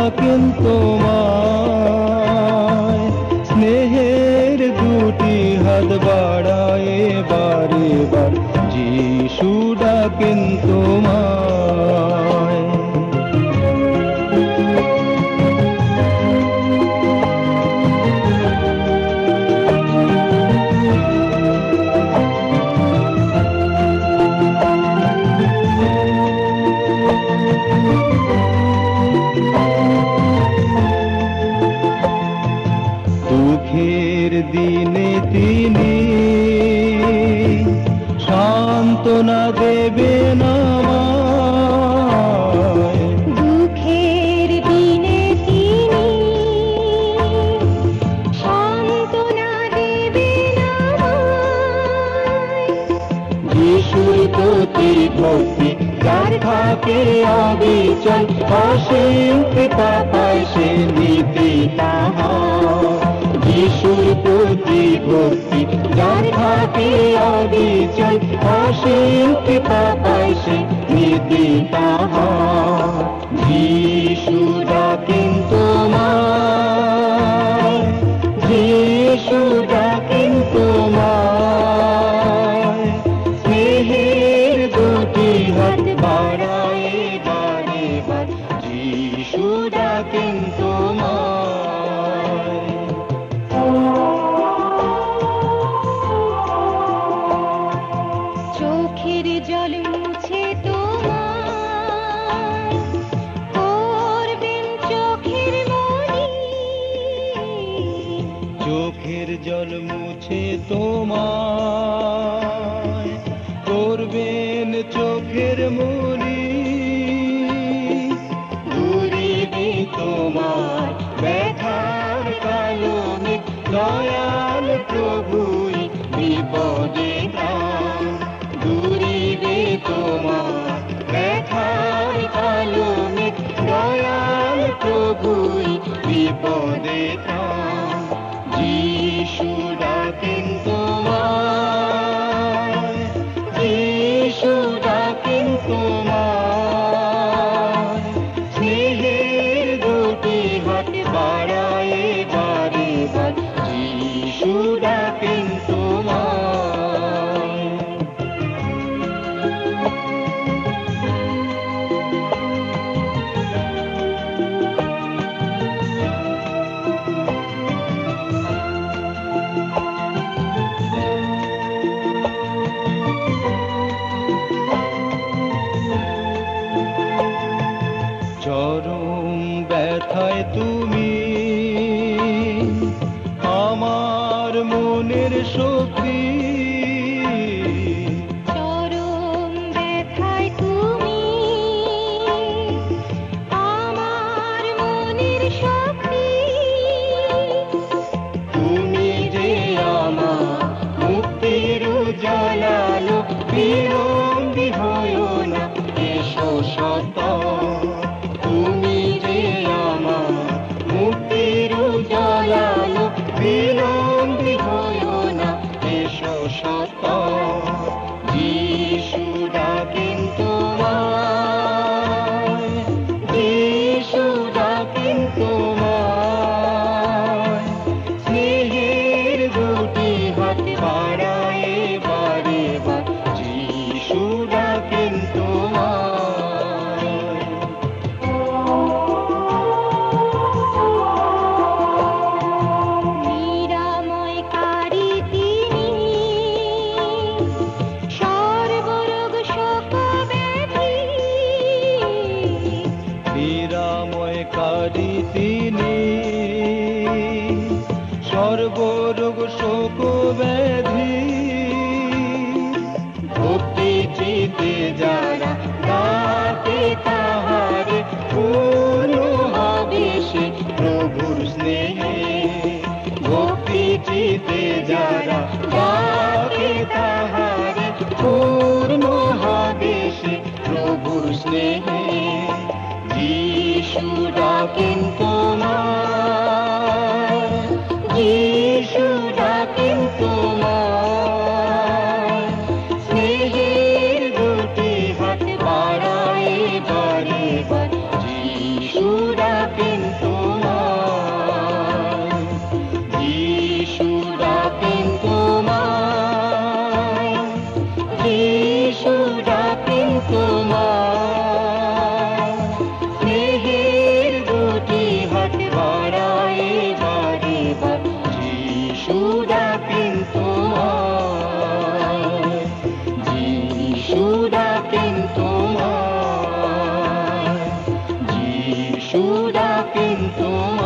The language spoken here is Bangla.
ডাকেন তোমায়, স্নেহের দুটি হাত বাড়ায় এবার এবার যিশু ডাকেন তোমায়। দুঃখের দিনে তিনি সান্ত্বনা দেবেন আমায়, দুঃখের দিনে তিনি সান্ত্বনা দেবেন আমায়। যিশুর প্রতি ভক্তি যার থাকে অবিচল, অসীম কৃপা পায় সে নীতি তাহার। যিশুর প্রতি ভক্তি যার থাকে অবিচল, অসীম কৃপা পায় সে নীতি তাহার। যিশু ডাকেন তোমায়, যিশু ডাকেন তোমায়, স্নেহের দুটি হাত বাড়ায় এবার এবার যিশু ডাকেন তোমায়। চোখের জল মুছে তোমায় করবেন চোখের মনি, চোখের জল মুছে তোমায় করবেন চোখের মনি। দূরিবে তোমার ব্যথার কালনে, দয়াল প্রভুই বিপদে ত্রাণ। দূরিবে তোমার ব্যথার কালনে, দয়াল প্রভুই বিপদে ত্রাণ। যিশু ডাকেন তোমায়, যিশু ডাকেন তোমায়, স্নেহের দুটি হাত বাড়ায় এবার এবার যিশু ডাকেন তোমায়। চরম ব্যথায় তুমি আমার মনের শক্তি, চরম ব্যথায় তুমি আমার মনের শক্তি। তুমি যে আমার মুক্তির উজালালো, বিলম্বী হয়ো না এসো সত্তর। তুমি যে আমার মুক্তির উজালালো, বিলম্বী হয়ো না এসো সত্তর। যিশু ডাকেন তোমায়, যিশু ডাকেন তোমায়, স্নেহের দুটি হাত বাড়ায় এবার এবার যিশু ডাকেন তোমায়। নিরাময়কারী তিনি সর্বরোগ শোক ব্যাধি, নিরাময়কারী তিনি সর্বরোগ শোক ব্যাধি। ভক্তি চিতে যারা ডাকে তাহারে, পূর্ণ হবে সে প্রভুর স্নেহে। ভক্তি চিতে যারা ডাকে তাহারে, পূর্ণ হবে সে প্রভুর স্নেহে। যিশু ডাকেন তোমায়, যিশু ডাকেন তোমায়, স্নেহের দুটি হাত বাড়ায় এবার এবার যিশু ডাকেন যিশু ডাকেন তোমায়।